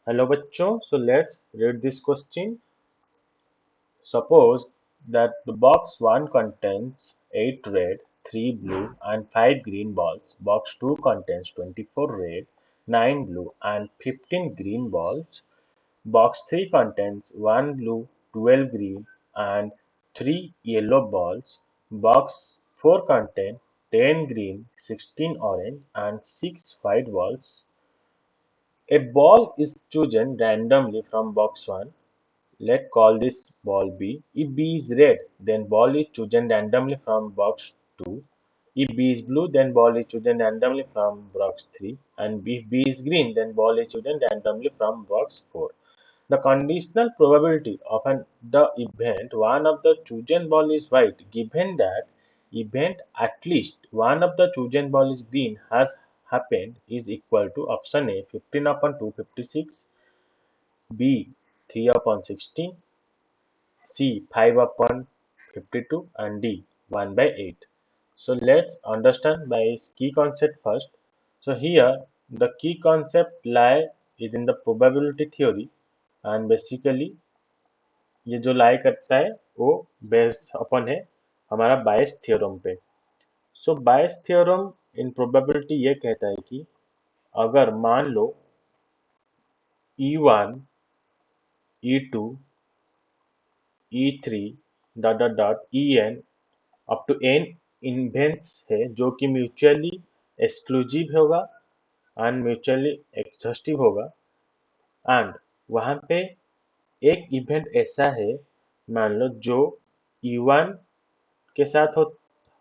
Hello bachcho, so let's read this question. Suppose that the box 1 contains 8 red, 3 blue and 5 green balls. Box 2 contains 24 red, 9 blue and 15 green balls. Box 3 contains 1 blue, 12 green and 3 yellow balls. Box 4 contains 10 green, 16 orange and 6 white balls. A ball is chosen randomly from box 1. Let's call this ball B. If B is red, then ball is chosen randomly from box 2. If B is blue, then ball is chosen randomly from box 3. And if B is green, then ball is chosen randomly from box 4. The conditional probability of the event one of the chosen ball is white, given that event at least one of the chosen ball is green has happened, is equal to option A 15 upon 256, B 3 upon 16, C 5 upon 52 and D 1 by 8. So let's understand by key concept first. So here the key concept lie is in the probability theory, and basically ये जो लाई करता है वो base अपन है हमारा बायस theorem पे। सो बायस theorem in probability ये कहता है कि अगर मान लो E1, E2, E3 dot dot dot En up to n events है जो कि म्यूचुअली एक्सक्लूसिव होगा एंड म्यूचुअली एग्जॉस्टिव होगा, एंड वहां पे एक इवेंट ऐसा है मान लो जो E1 के साथ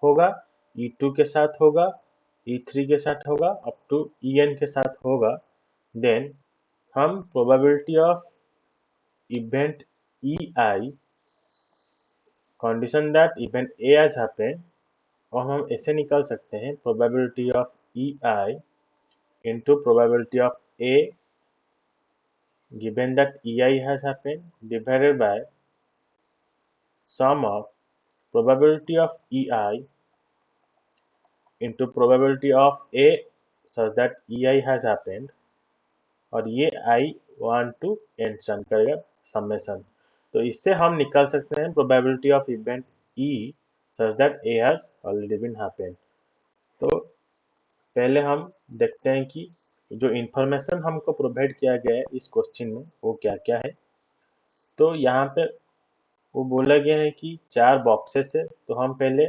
होगा, E2 के साथ होगा, E3 के साथ होगा, अप टू En के साथ होगा, देन हम probability of event EI condition that event A has happened, और हम ऐसे निकाल सकते हैं probability of EI into probability of A given that EI has happened divided by sum of probability of EI into probability of A such that EI has happened, और ये I want to n सन करेगा summation. तो इससे हम निकाल सकते हैं probability of event E such that A has already been happened। तो पहले हम देखते हैं कि जो इंफॉर्मेशन हमको प्रोवाइड किया गया है इस क्वेश्चन में वो क्या क्या है। तो यहाँ पे वो बोला गया है कि 4 बॉक्सेस है, तो हम पहले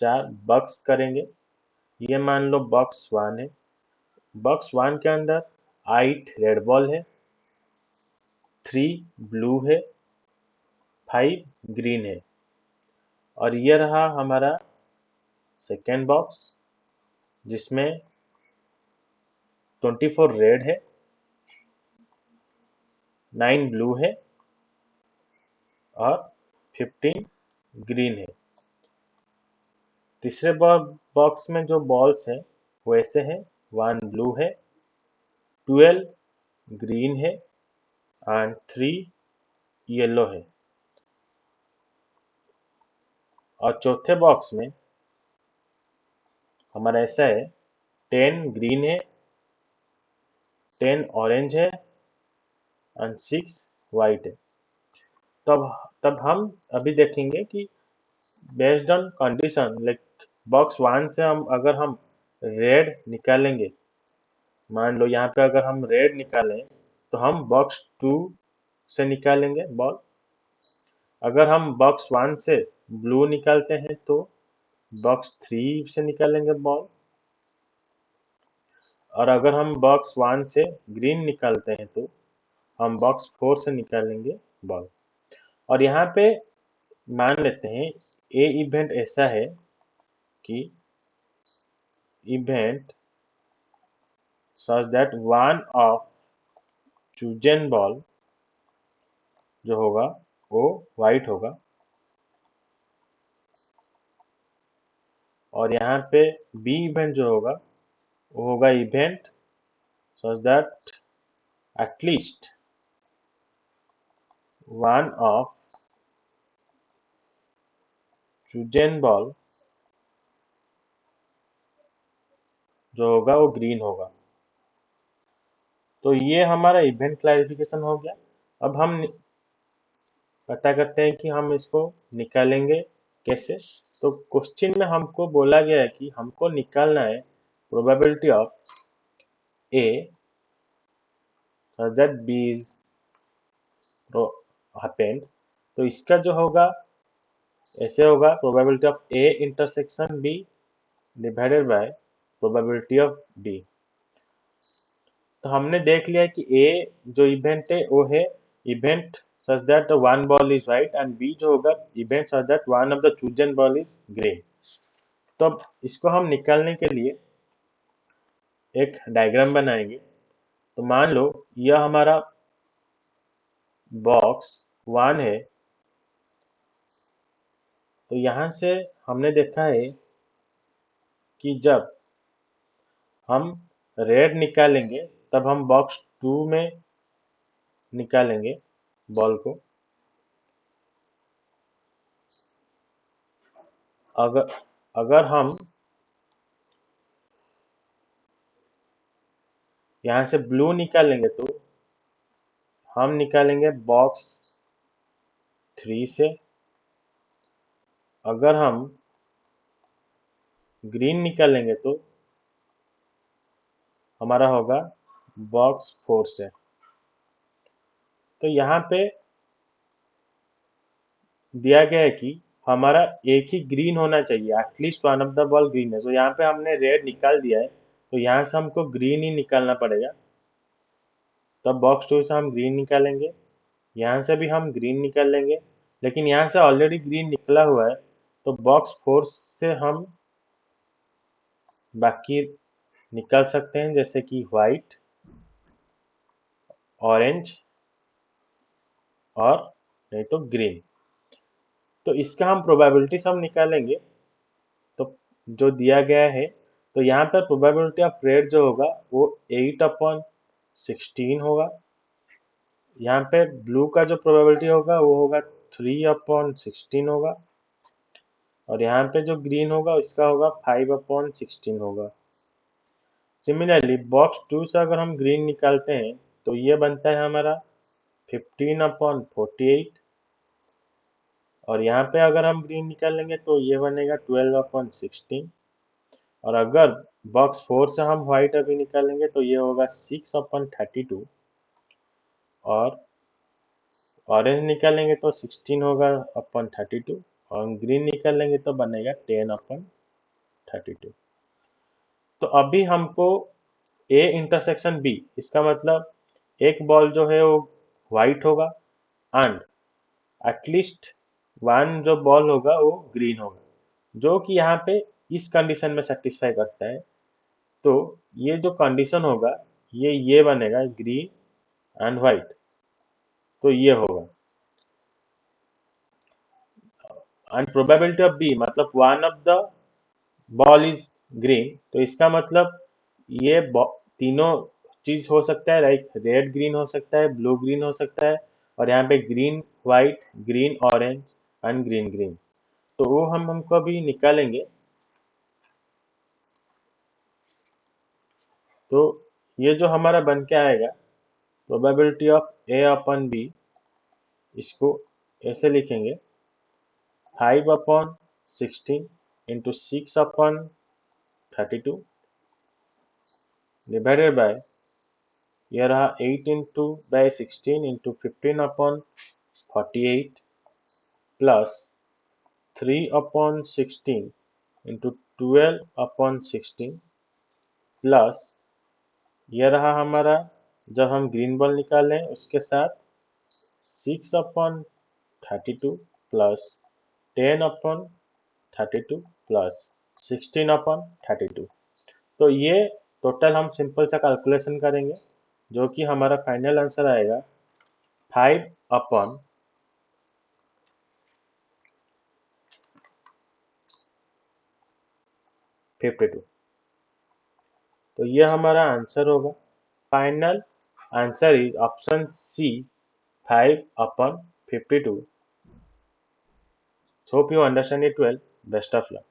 4 बॉक्स करेंगे। ये मान लो बॉक्स 1 है। बॉक्स 1 के अंदर 8 रेड बॉल है, 3 ब्लू है, 5 ग्रीन है, और ये रहा हमारा सेकेंड बॉक्स जिसमें 24 रेड है, 9 ब्लू है और 15 ग्रीन है। तीसरे बॉक्स में जो बॉल्स हैं वो ऐसे हैं, 1 ब्लू है, 12 ग्रीन है एंड 3 येलो है। और चौथे बॉक्स में हमारा ऐसा है, 10 ग्रीन है, 10 ऑरेंज है एंड 6 वाइट है। तब हम अभी देखेंगे कि based on condition like box 1 से अगर हम रेड निकालेंगे, मान लो यहाँ पे अगर हम रेड निकालें तो हम बॉक्स 2 से निकालेंगे बॉल। अगर हम बॉक्स 1 से ब्लू निकालते हैं तो बॉक्स 3 से निकालेंगे बॉल, और अगर हम बॉक्स 1 से ग्रीन निकालते हैं तो हम बॉक्स 4 से निकालेंगे बॉल। और यहाँ पे मान लेते हैं ए इवेंट ऐसा है कि event such that one of chosen ball जो होगा वो वाइट होगा, और यहाँ पे बी इवेंट जो होगा वो होगा event such that at least one of chosen ball जो होगा वो ग्रीन होगा। तो ये हमारा इवेंट क्लैरिफिकेशन हो गया। अब हम पता करते हैं कि हम इसको निकालेंगे कैसे। तो क्वेश्चन में हमको बोला गया है कि हमको निकालना है probability of A that B is happened. तो इसका जो होगा ऐसे होगा, probability of A intersection B divided by probability of B. तो हमने देख लिया कि ए जो इवेंट है वो है event such that one ball is white and B जो होगा event such that one of the chosen ball is green। तो अब इसको हम निकालने के लिए एक डायग्राम बनाएंगे। तो मान लो यह हमारा बॉक्स 1 है। तो यहाँ से हमने देखा है कि जब हम रेड निकालेंगे तब हम बॉक्स 2 में निकालेंगे बॉल को। अगर हम यहाँ से ब्लू निकालेंगे तो हम निकालेंगे बॉक्स 3 से। अगर हम ग्रीन निकालेंगे तो हमारा होगा बॉक्स 4 से। तो यहाँ पे दिया गया है कि हमारा एक ही ग्रीन होना चाहिए, at least one of the ball green है। तो यहाँ पे हमने रेड निकाल दिया है, तो यहाँ से हमको ग्रीन ही निकालना पड़ेगा। तब बॉक्स 2 से हम ग्रीन निकालेंगे, यहाँ से भी हम ग्रीन निकाल लेंगे, लेकिन यहाँ से ऑलरेडी ग्रीन निकला हुआ है। तो बॉक्स 4 से हम बाकी निकाल सकते हैं, जैसे कि व्हाइट, ऑरेंज और नहीं तो ग्रीन। तो इसका हम प्रोबेबिलिटी सब निकालेंगे। तो जो दिया गया है, तो यहाँ पर प्रोबेबिलिटी ऑफ रेड जो होगा वो 8/16 होगा। यहाँ पे ब्लू का जो प्रोबेबिलिटी होगा वो होगा 3/16 होगा। और यहाँ पे जो ग्रीन होगा उसका होगा 5/16 होगा। सिमिलरली बॉक्स 2 से अगर हम ग्रीन निकालते हैं तो ये बनता है हमारा 15/48। और यहाँ पे अगर हम ग्रीन निकालेंगे तो ये बनेगा 12/16। और अगर बॉक्स 4 से हम व्हाइट अभी निकालेंगे तो ये होगा 6/32। और ऑरेंज निकालेंगे तो 16 होगा अपन 32। और ग्रीन निकालेंगे तो बनेगा 10/32। तो अभी हमको ए इंटरसेक्शन बी, इसका मतलब एक बॉल जो है वो व्हाइट होगा एंड एटलीस्ट वन जो बॉल होगा वो ग्रीन होगा, जो कि यहाँ पे इस कंडीशन में सेटिस्फाई करता है। तो ये जो कंडीशन होगा ये बनेगा ग्रीन एंड व्हाइट। तो ये होगा एंड प्रोबेबिलिटी ऑफ बी मतलब one of the ball is green. तो इसका मतलब ये तीनों चीज हो सकता है, लाइक रेड ग्रीन हो सकता है, ब्लू ग्रीन हो सकता है, और यहाँ पे green white, green orange and green green. तो वो हम हमको अभी निकालेंगे। तो ये जो हमारा बन के आएगा प्रोबेबिलिटी ऑफ A/B, इसको ऐसे लिखेंगे 5/16 इंटू 6/32 डिवाइडेड बाय ये रहा 8/16 इंटू 15/48 प्लस 3/16 इंटू 12/16 प्लस ये रहा हमारा जब हम ग्रीन बॉल निकालें उसके साथ 6/32 प्लस 10/32 प्लस 16/32। तो ये टोटल हम सिंपल सा कैलकुलेशन करेंगे, जो कि हमारा फाइनल आंसर आएगा 5/52। तो ये हमारा आंसर होगा। Final answer is option C 5/52। Hope you understand it well. Best of luck.